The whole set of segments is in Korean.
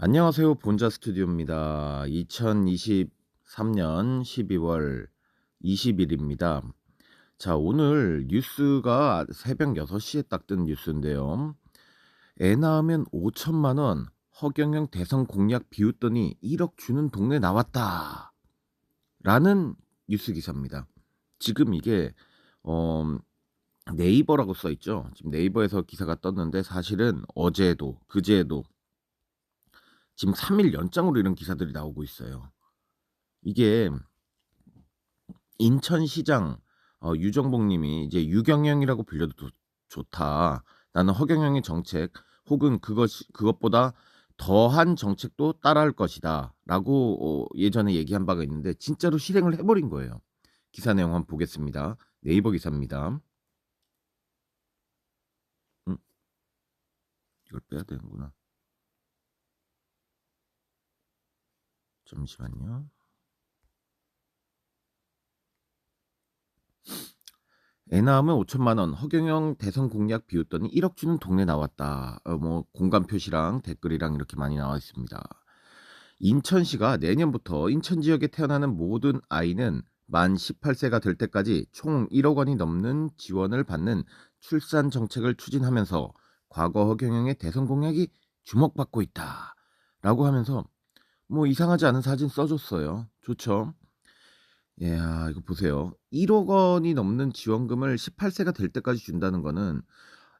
안녕하세요. 본자 스튜디오입니다. 2023년 12월 20일입니다. 자, 오늘 뉴스가 새벽 6시에 딱 뜬 뉴스인데요. 애 낳으면 5천만 원, 허경영 대선 공약 비웃더니 1억 주는 동네 나왔다. 라는 뉴스 기사입니다. 지금 이게 네이버라고 써 있죠. 지금 네이버에서 기사가 떴는데 사실은 어제도 그제도 지금 3일 연장으로 이런 기사들이 나오고 있어요. 이게 인천시장 유정복 님이 이제 "유경영이라고 불려도 좋다. 나는 허경영의 정책 혹은 그것보다 더한 정책도 따라할 것이다."라고 예전에 얘기한 바가 있는데 진짜로 실행을 해 버린 거예요. 기사 내용 한번 보겠습니다. 네이버 기사입니다. 음 이걸 빼야 되는구나. 잠시만요. 애 낳으면 5천만 원, 허경영 대선 공약 비웃더니 1억 주는 동네 나왔다. 뭐 공감 표시랑 댓글이랑 이렇게 많이 나와 있습니다. 인천시가 내년부터 인천 지역에 태어나는 모든 아이는 만 18세가 될 때까지 총 1억 원이 넘는 지원을 받는 출산 정책을 추진하면서 과거 허경영의 대선 공약이 주목받고 있다. 라고 하면서 뭐 이상하지 않은 사진 써줬어요. 좋죠. 예, 이거 보세요. 1억 원이 넘는 지원금을 18세가 될 때까지 준다는 거는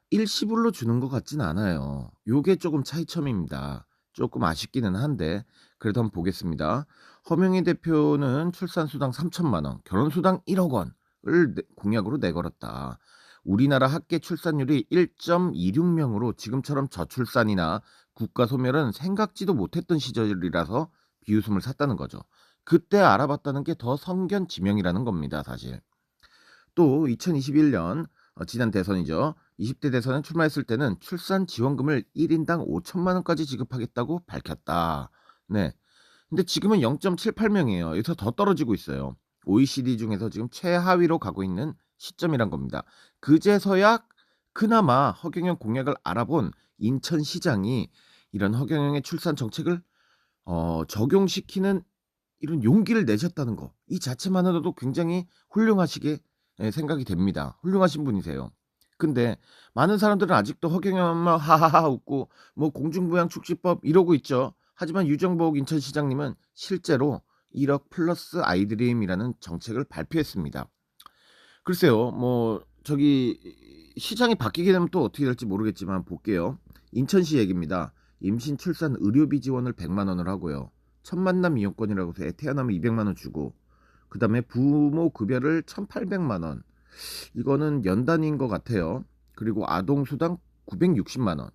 일시불로 주는 것 같진 않아요. 요게 조금 차이점입니다. 조금 아쉽기는 한데 그래도 한번 보겠습니다. 허명희 대표는 출산수당 3천만 원, 결혼수당 1억 원을 공약으로 내걸었다. 우리나라 합계 출산율이 1.26명으로 지금처럼 저출산이나 국가 소멸은 생각지도 못했던 시절이라서 비웃음을 샀다는 거죠. 그때 알아봤다는 게 더 성견지명이라는 겁니다, 사실. 또 2021년 지난 대선이죠. 20대 대선에 출마했을 때는 출산 지원금을 1인당 5천만 원까지 지급하겠다고 밝혔다. 네. 근데 지금은 0.78명이에요. 여기서 더 떨어지고 있어요. OECD 중에서 지금 최하위로 가고 있는 시점이란 겁니다. 그제서야 그나마 허경영 공약을 알아본 인천시장이 이런 허경영의 출산 정책을 적용시키는 이런 용기를 내셨다는 거. 이 자체만으로도 굉장히 훌륭하시게 생각이 됩니다. 훌륭하신 분이세요. 근데 많은 사람들은 아직도 허경영만 하하하 웃고 뭐 공중부양축지법 이러고 있죠. 하지만 유정복 인천시장님은 실제로 1억 플러스 아이드림이라는 정책을 발표했습니다. 글쎄요. 뭐 저기 시장이 바뀌게 되면 또 어떻게 될지 모르겠지만 볼게요. 인천시 얘기입니다. 임신 출산 의료비 지원을 100만 원을 하고요. 첫 만남 이용권이라고 해서 애 태어나면 200만 원 주고 그다음에 부모 급여를 1,800만 원. 이거는 연단인 것 같아요. 그리고 아동 수당 960만 원.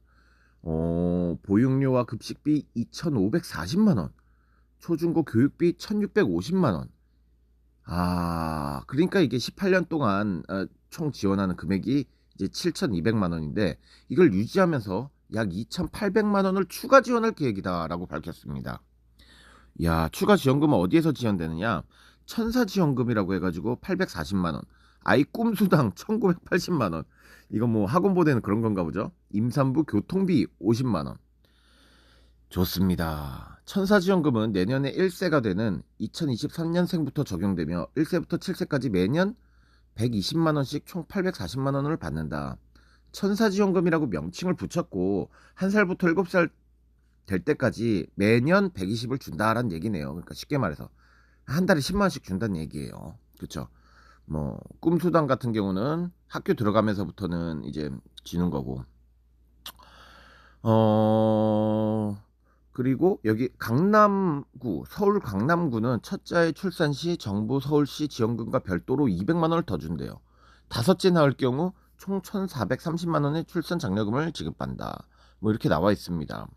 보육료와 급식비 2,540만 원. 초중고 교육비 1,650만 원. 그러니까 이게 18년 동안 총 지원하는 금액이 이제 7,200만 원인데 이걸 유지하면서 약 2,800만 원을 추가 지원할 계획이다라고 밝혔습니다. 야, 추가 지원금은 어디에서 지원되느냐? 천사지원금이라고 해가지고 840만 원, 아이 꿈수당 1,980만 원. 이거 뭐 학원 보내는 그런 건가 보죠? 임산부 교통비 50만 원. 좋습니다. 천사지원금은 내년에 1세가 되는 2023년생부터 적용되며 1세부터 7세까지 매년 120만 원씩 총 840만 원을 받는다. 천사지원금이라고 명칭을 붙였고 한 살부터 7살 될 때까지 매년 120을 준다라는 얘기네요. 그러니까 쉽게 말해서 한 달에 10만 원씩 준다는 얘기예요. 그렇죠? 뭐 꿈수당 같은 경우는 학교 들어가면서부터는 이제 주는 거고. 그리고 여기 강남구, 서울 강남구는 첫째 출산 시 정부 서울시 지원금과 별도로 200만 원을 더 준대요. 다섯째 낳을 경우 총 1,430만 원의 출산 장려금을 지급한다. 뭐 이렇게 나와 있습니다.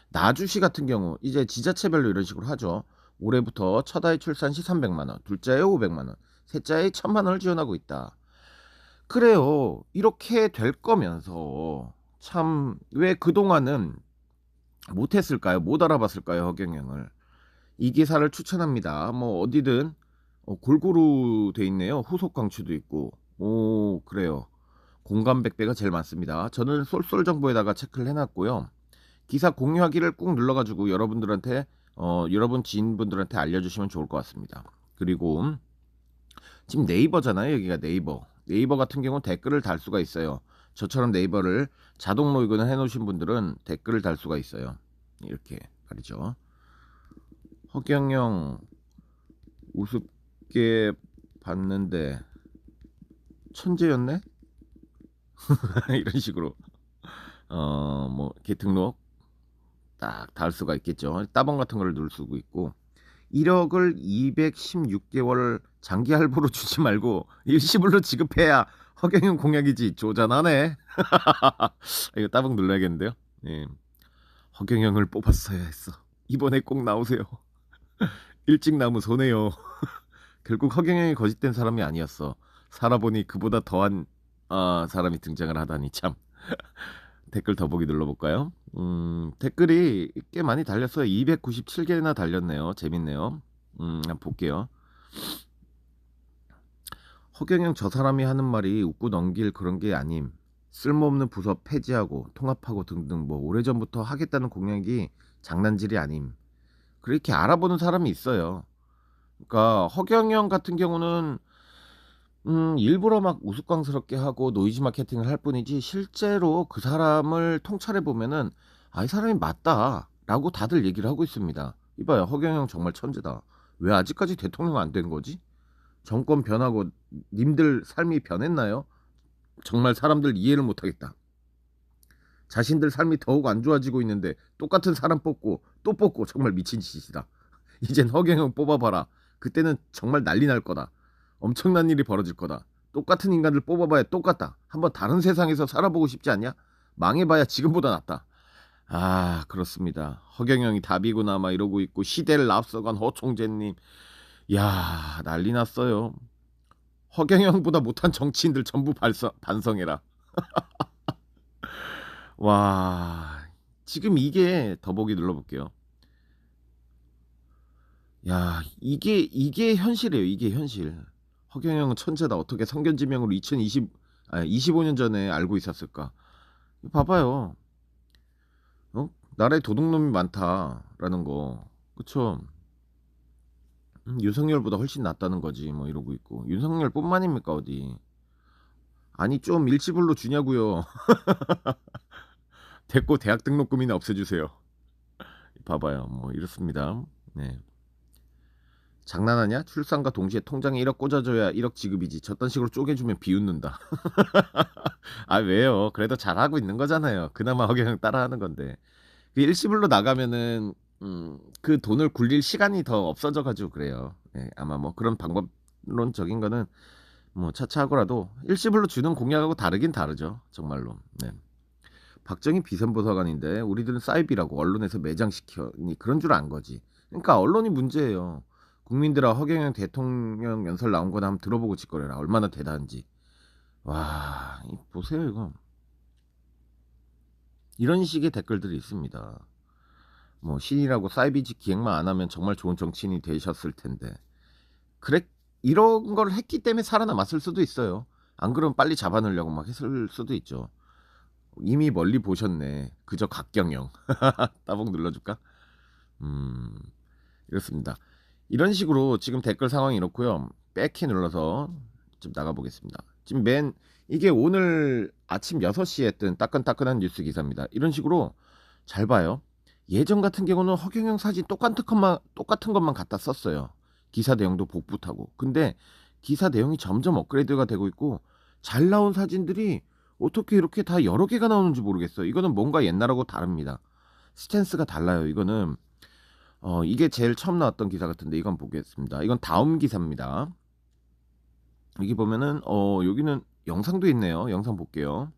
나주시 같은 경우 이제 지자체별로 이런 식으로 하죠. 올해부터 첫 아이 출산 시 300만 원, 둘째 아이 500만 원, 셋째 아이 1,000만 원을 지원하고 있다. 그래요. 이렇게 될 거면서 참 왜 그동안은 못했을까요? 못 알아봤을까요? 허경영을. 이 기사를 추천합니다. 뭐 어디든 골고루 돼 있네요. 후속 강추도 있고. 오, 그래요. 공감 100배가 제일 많습니다. 저는 쏠쏠 정보에다가 체크를 해놨고요. 기사 공유하기를 꾹 눌러가지고 여러분들한테 여러분 지인분들한테 알려주시면 좋을 것 같습니다. 그리고 지금 네이버잖아요. 여기가 네이버 같은 경우는 댓글을 달 수가 있어요. 저처럼 네이버를 자동 로그인을 해놓으신 분들은 댓글을 달 수가 있어요. 이렇게 말이죠. 허경영 우습게 봤는데 천재였네? 이런 식으로 뭐 이렇게 등록 딱 달 수가 있겠죠. 따봉 같은 걸 누를 수도 있고 1억을 216개월 장기 할부로 주지 말고 일시불로 지급해야 허경영 공약이지. 조잔하네. 이거 따봉 눌러야겠는데요. 예. 허경영을 뽑았어야 했어. 이번에 꼭 나오세요. 일찍 나오면 손해요. 결국 허경영이 거짓된 사람이 아니었어. 살아보니 그보다 더한 사람이 등장을 하다니 참. 댓글 더보기 눌러볼까요? 댓글이 꽤 많이 달렸어요. 297개나 달렸네요. 재밌네요. 한번 볼게요. 허경영 저 사람이 하는 말이 웃고 넘길 그런 게 아님. 쓸모없는 부서 폐지하고 통합하고 등등 뭐 오래전부터 하겠다는 공약이 장난질이 아님. 그렇게 알아보는 사람이 있어요. 그러니까 허경영 같은 경우는 일부러 막 우스꽝스럽게 하고 노이즈 마케팅을 할 뿐이지 실제로 그 사람을 통찰해 보면은 이 사람이 맞다 라고 다들 얘기를 하고 있습니다. 이봐요, 허경영 정말 천재다. 왜 아직까지 대통령 안 된 거지? 정권 변하고 님들 삶이 변했나요? 정말 사람들 이해를 못하겠다. 자신들 삶이 더욱 안 좋아지고 있는데 똑같은 사람 뽑고 또 뽑고 정말 미친 짓이다. 이젠 허경영 뽑아봐라. 그때는 정말 난리 날 거다. 엄청난 일이 벌어질 거다. 똑같은 인간들 뽑아봐야 똑같다. 한번 다른 세상에서 살아보고 싶지 않냐? 망해봐야 지금보다 낫다. 그렇습니다. 허경영이 답이구나 막 이러고 있고 시대를 앞서간 허총재님. 야, 난리 났어요. 허경영보다 못한 정치인들 전부 반성해라. 와, 지금 이게 더보기 눌러볼게요. 야, 이게 현실이에요. 이게 현실. 허경영은 천재다. 어떻게 성견지명으로 25년 전에 알고 있었을까? 봐봐요. 나라에 도둑놈이 많다라는 거. 그쵸? 윤석열보다 훨씬 낫다는 거지. 뭐 이러고 있고. 윤석열 뿐만입니까 어디? 아니 좀 일시불로 주냐고요. 됐고 대학 등록금이나 없애주세요. 봐봐요. 뭐 이렇습니다. 네. 장난하냐? 출산과 동시에 통장에 1억 꽂아줘야 1억 지급이지. 저딴 식으로 쪼개주면 비웃는다. 왜요? 그래도 잘하고 있는 거잖아요. 그나마 허경영 따라하는 건데. 그 일시불로 나가면은 그 돈을 굴릴 시간이 더 없어져가지고 그래요. 네, 아마 뭐 그런 방법론적인 거는 뭐 차차하고라도 일시불로 주는 공약하고 다르긴 다르죠. 정말로. 네. 박정희 비선보좌관인데 우리들은 사이비라고 언론에서 매장시켜니 그런 줄 안 거지. 그러니까 언론이 문제예요. 국민들아 허경영 대통령 연설 나온 거나 한번 들어보고 짓거려라. 얼마나 대단한지. 와, 보세요 이거. 이런 식의 댓글들이 있습니다. 뭐 신이라고 사이비지 기획만 안 하면 정말 좋은 정치인이 되셨을 텐데. 그래 이런 걸 했기 때문에 살아남았을 수도 있어요. 안 그러면 빨리 잡아넣으려고 막 했을 수도 있죠. 이미 멀리 보셨네. 그저 갓경영. 따봉 눌러줄까? 이렇습니다. 이런 식으로 지금 댓글 상황이 이렇고요. 백키 눌러서 좀 나가보겠습니다. 지금 이게 오늘 아침 6시에 뜬 따끈따끈한 뉴스 기사입니다. 이런 식으로 잘 봐요. 예전 같은 경우는 허경영 사진 똑같은 것만 갖다 썼어요. 기사 내용도 복붙하고. 근데 기사 내용이 점점 업그레이드가 되고 있고 잘 나온 사진들이 어떻게 이렇게 다 여러 개가 나오는지 모르겠어요. 이거는 뭔가 옛날하고 다릅니다. 스탠스가 달라요. 이거는 이게 제일 처음 나왔던 기사 같은데 이건 보겠습니다. 이건 다음 기사입니다. 여기 보면은 여기는 영상도 있네요. 영상 볼게요.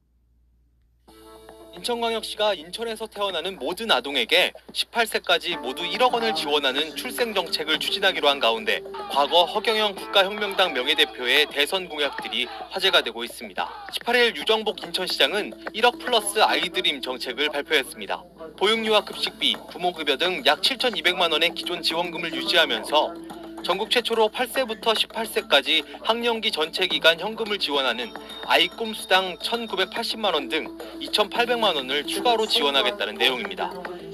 인천광역시가 인천에서 태어나는 모든 아동에게 18세까지 모두 1억 원을 지원하는 출생정책을 추진하기로 한 가운데 과거 허경영 국가혁명당 명예대표의 대선 공약들이 화제가 되고 있습니다. 18일 유정복 인천시장은 1억 플러스 아이드림 정책을 발표했습니다. 보육유아 급식비, 부모급여 등 약 7,200만 원의 기존 지원금을 유지하면서 전국 최초로 8세부터 18세까지 학령기 전체 기간 현금을 지원하는 아이꿈 수당 1,980만 원 등 2,800만 원을 추가로 지원하겠다는 내용입니다.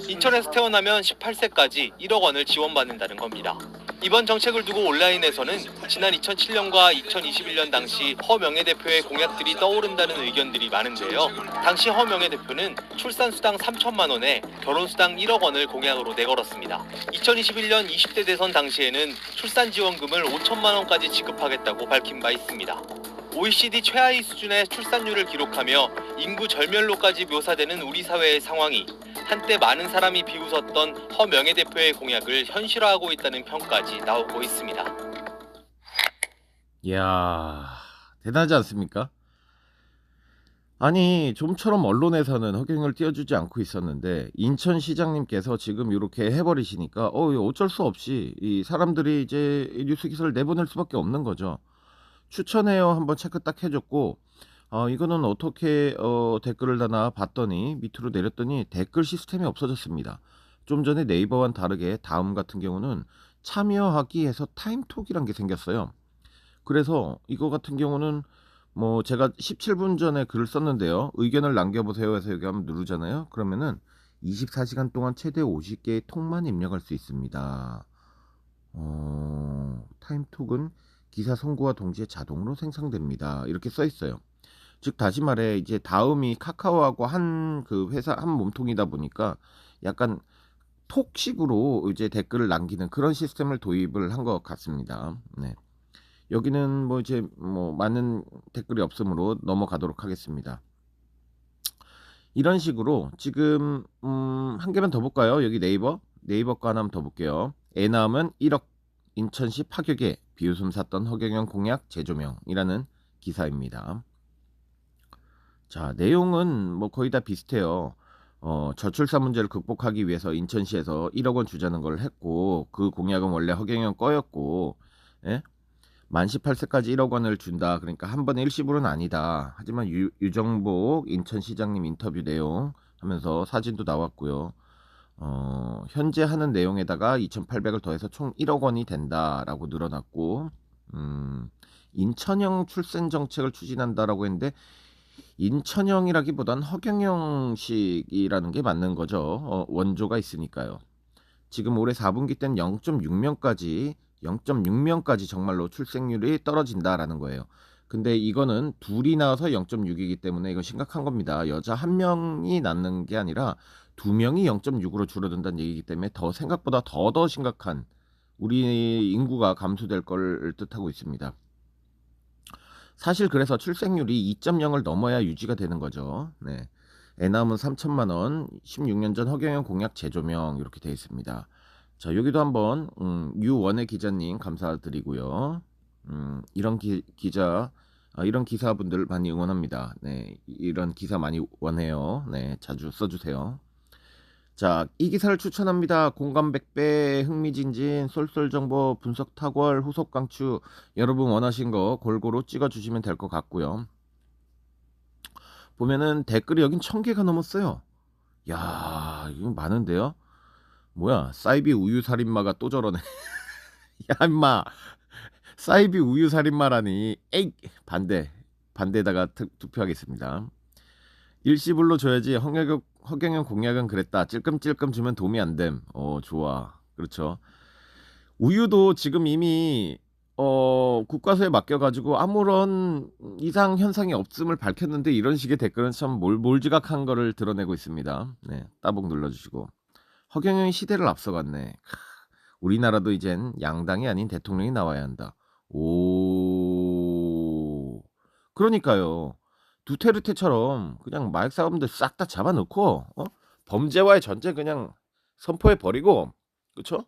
인천에서 태어나면 18세까지 1억 원을 지원받는다는 겁니다. 이번 정책을 두고 온라인에서는 지난 2007년과 2021년 당시 허 명예대표의 공약들이 떠오른다는 의견들이 많은데요. 당시 허 명예대표는 출산수당 3천만 원에 결혼수당 1억 원을 공약으로 내걸었습니다. 2021년 20대 대선 당시에는 출산지원금을 5천만 원까지 지급하겠다고 밝힌 바 있습니다. OECD 최하위 수준의 출산율을 기록하며 인구 절멸로까지 묘사되는 우리 사회의 상황이 한때 많은 사람이 비웃었던 허 명예대표의 공약을 현실화하고 있다는 평까지 나오고 있습니다. 이야, 대단하지 않습니까? 아니, 좀처럼 언론에서는 허경영을 띄워주지 않고 있었는데 인천시장님께서 지금 이렇게 해버리시니까 이거 어쩔 수 없이 이 사람들이 이제 뉴스 기사를 내보낼 수밖에 없는 거죠. 추천해요 한번 체크 딱 해줬고 이거는 어떻게 댓글을 다나 봤더니 밑으로 내렸더니 댓글 시스템이 없어졌습니다. 좀 전에 네이버와는 다르게 다음 같은 경우는 참여하기 해서 타임톡이란 게 생겼어요. 그래서 이거 같은 경우는 뭐 제가 17분 전에 글을 썼는데요. 의견을 남겨보세요 해서 여기 한번 누르잖아요. 그러면은 24시간 동안 최대 50개의 톡만 입력할 수 있습니다. 타임톡은 기사 송고와 동시에 자동으로 생성됩니다. 이렇게 써 있어요. 즉 다시 말해 이제 다음이 카카오하고 한 그 회사 한 몸통이다 보니까 약간 톡식으로 이제 댓글을 남기는 그런 시스템을 도입을 한 것 같습니다. 네. 여기는 뭐 이제 뭐 많은 댓글이 없으므로 넘어가도록 하겠습니다. 이런 식으로 지금 한 개만 더 볼까요? 여기 네이버 거 하나만 더 볼게요. 애 낳으면 1억 인천시 파격에 비웃음 샀던 허경영 공약 재조명이라는 기사입니다. 자, 내용은 뭐 거의 다 비슷해요. 저출산 문제를 극복하기 위해서 인천시에서 1억 원 주자는 걸 했고 그 공약은 원래 허경영 거였고 예? 만 18세까지 1억 원을 준다. 그러니까 한 번에 일시불은 아니다. 하지만 유정복 인천시장님 인터뷰 내용 하면서 사진도 나왔고요. 현재 하는 내용에다가 2,800을 더해서 총 1억 원이 된다라고 늘어났고 인천형 출생 정책을 추진한다라고 했는데 인천형이라기보단 허경영식이라는 게 맞는 거죠. 원조가 있으니까요. 지금 올해 4분기 때는 0.6명까지 정말로 출생률이 떨어진다라는 거예요. 근데 이거는 둘이 나와서 0.6이기 때문에 이건 심각한 겁니다. 여자 한 명이 낳는 게 아니라 두 명이 0.6으로 줄어든다는 얘기이기 때문에 더 생각보다 더 심각한 우리 인구가 감소될 걸 뜻하고 있습니다. 사실 그래서 출생률이 2.0을 넘어야 유지가 되는 거죠. 네. 애 낳으면 3천만 원, 16년 전 허경영 공약 재조명 이렇게 되어 있습니다. 자, 여기도 한번 유원의 기자님 감사드리고요. 이런 이런 기사분들 많이 응원합니다. 네, 이런 기사 많이 원해요. 네, 자주 써주세요. 자, 이 기사를 추천합니다. 공감 100배, 흥미진진, 쏠쏠정보, 분석 탁월, 후속 강추. 여러분 원하신 거 골고루 찍어주시면 될 것 같고요. 보면은 댓글이 여긴 1000개가 넘었어요. 야, 이거 많은데요. 뭐야, 사이비 우유살인마가 또 저러네. 야, 임마. 사이비 우유살인마라니. 에이, 반대에다가 투표하겠습니다. 일시불로 줘야지. 허경영 공약은 그랬다. 찔끔찔끔 주면 도움이 안 됨. 좋아. 그렇죠. 우유도 지금 이미 국과수에 맡겨가지고 아무런 이상 현상이 없음을 밝혔는데 이런 식의 댓글은 참 몰지각한 거를 드러내고 있습니다. 네, 따봉 눌러주시고. 허경영이 시대를 앞서갔네. 우리나라도 이젠 양당이 아닌 대통령이 나와야 한다. 오, 그러니까요. 두테르테처럼 그냥 마약 사범들 싹 다 잡아놓고 범죄와의 전쟁 그냥 선포해 버리고, 그쵸?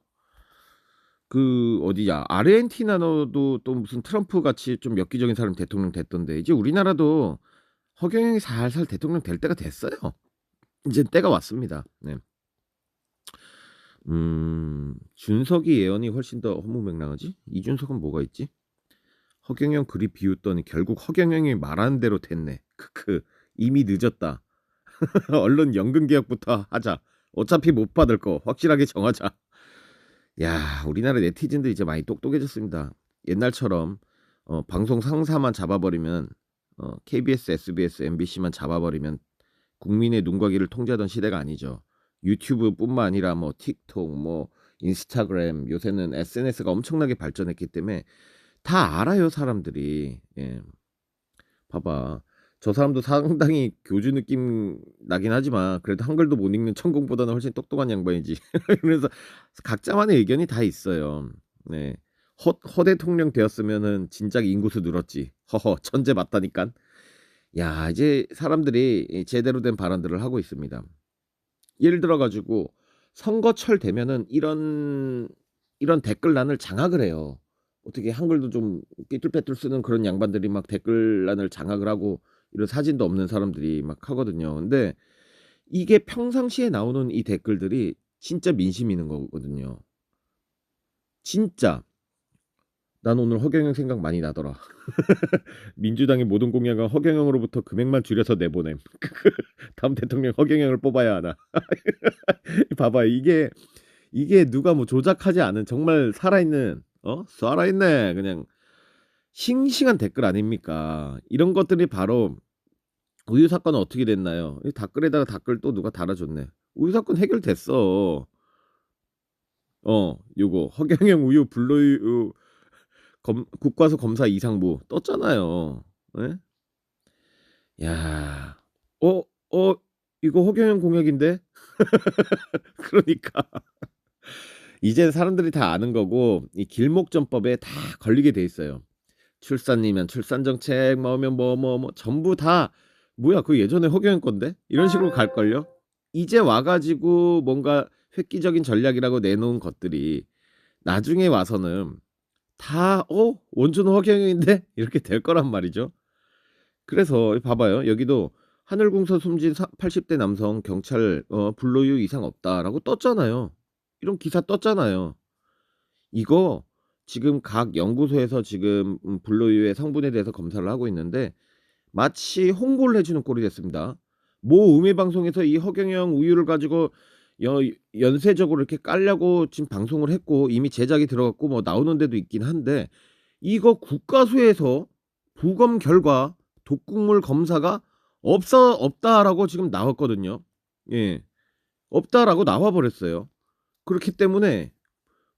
그 어디야, 아르헨티나도 또 무슨 트럼프 같이 좀 엽기적인 사람 대통령 됐던데 이제 우리나라도 허경영이 살살 대통령 될 때가 됐어요. 이제 때가 왔습니다. 네. 준석이 예언이 훨씬 더 허무맹랑하지? 이준석은 뭐가 있지? 허경영 그리 비웃더니 결국 허경영이 말하는 대로 됐네. 크크, 이미 늦었다. 얼른 연금개혁부터 하자. 어차피 못 받을 거 확실하게 정하자. 야, 우리나라 네티즌들 이제 많이 똑똑해졌습니다. 옛날처럼 방송 상사만 잡아버리면 KBS, SBS, MBC만 잡아버리면 국민의 눈과 귀를 통제하던 시대가 아니죠. 유튜브뿐만 아니라 뭐 틱톡, 뭐 인스타그램, 요새는 SNS가 엄청나게 발전했기 때문에 다 알아요, 사람들이. 예. 봐봐. 저 사람도 상당히 교주 느낌 나긴 하지만 그래도 한글도 못 읽는 천공보다는 훨씬 똑똑한 양반이지. 그래서 각자만의 의견이 다 있어요. 네. 허 대통령 되었으면은 진작 인구수 늘었지. 허허, 천재 맞다니깐. 야, 이제 사람들이 이 제대로 된 발언들을 하고 있습니다. 예를 들어 가지고 선거철 되면은 이런 댓글란을 장악을 해요. 어떻게 한글도 좀 삐뚤빼뚤 쓰는 그런 양반들이 막 댓글란을 장악을 하고 이런 사진도 없는 사람들이 막 하거든요. 근데 이게 평상시에 나오는 이 댓글들이 진짜 민심 있는 거거든요. 진짜. 난 오늘 허경영 생각 많이 나더라. 민주당의 모든 공약은 허경영으로부터 금액만 줄여서 내보냄. 다음 대통령 허경영을 뽑아야 하나. 봐봐, 이게 누가 뭐 조작하지 않은 정말 살아있는 살아있네 그냥 싱싱한 댓글 아닙니까? 이런 것들이 바로 우유 사건은 어떻게 됐나요? 이 댓글에다가 댓글 또 누가 달아줬네. 우유 사건 해결됐어. 요거 허경영 우유 불로유 국과수 검사 이상무 떴잖아요. 예? 야, 어, 어, 이거 허경영 공약인데? 그러니까 이젠 사람들이 다 아는 거고 이 길목전법에 다 걸리게 돼 있어요. 출산이면 출산 정책, 뭐면 뭐 전부 다 뭐야 그 예전에 허경영 건데 이런 식으로 갈 걸요. 이제 와가지고 뭔가 획기적인 전략이라고 내놓은 것들이 나중에 와서는 다 원조는 허경영인데 이렇게 될 거란 말이죠. 그래서 봐봐요. 여기도 하늘궁서 숨진 80대 남성 경찰 불로유 이상 없다라고 떴잖아요. 이런 기사 떴잖아요. 이거 지금 각 연구소에서 지금 불로유의 성분에 대해서 검사를 하고 있는데 마치 홍보를 해주는 꼴이 됐습니다. 모 음해 방송에서 이 허경영 우유를 가지고 연쇄적으로 이렇게 깔려고 지금 방송을 했고 이미 제작이 들어갔고 뭐 나오는 데도 있긴 한데 이거 국가수에서 부검 결과 독극물 검사가 없다라고 지금 나왔거든요. 예, 없다라고 나와버렸어요. 그렇기 때문에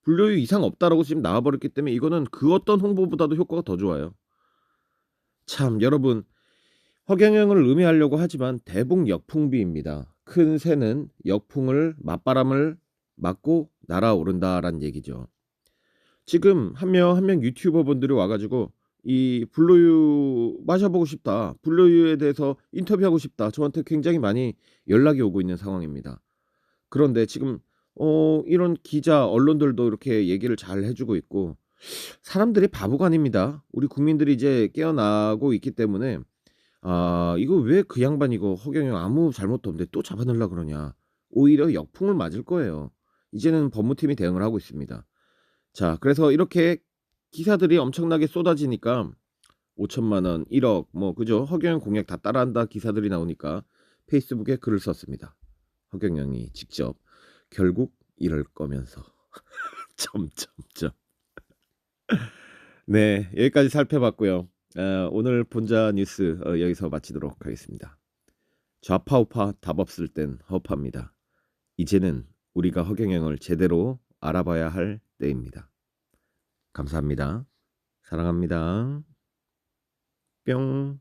분류유 이상 없다라고 지금 나와버렸기 때문에 이거는 그 어떤 홍보보다도 효과가 더 좋아요. 참 여러분 허경영을 음해하려고 하지만 대북 역풍비입니다. 큰 새는 역풍을 맞바람을 맞고 날아오른다라는 얘기죠. 지금 한 명 한 명 유튜버 분들이 와가지고 이 불로유 마셔보고 싶다. 불로유에 대해서 인터뷰하고 싶다. 저한테 굉장히 많이 연락이 오고 있는 상황입니다. 그런데 지금 이런 기자 언론들도 이렇게 얘기를 잘 해주고 있고 사람들이 바보가 아닙니다. 우리 국민들이 이제 깨어나고 있기 때문에 이거 왜 그 양반 이거 허경영 아무 잘못도 없는데 또 잡아넣으려 그러냐. 오히려 역풍을 맞을 거예요. 이제는 법무팀이 대응을 하고 있습니다. 자, 그래서 이렇게 기사들이 엄청나게 쏟아지니까 5천만 원, 1억 뭐 그죠? 허경영 공약 다 따라한다 기사들이 나오니까 페이스북에 글을 썼습니다. 허경영이 직접 결국 이럴 거면서 점점점. 네, 여기까지 살펴봤고요. 오늘 본자 뉴스 여기서 마치도록 하겠습니다. 좌파 우파 답 없을 땐 허파입니다. 이제는 우리가 허경영을 제대로 알아봐야 할 때입니다. 감사합니다. 사랑합니다. 뿅.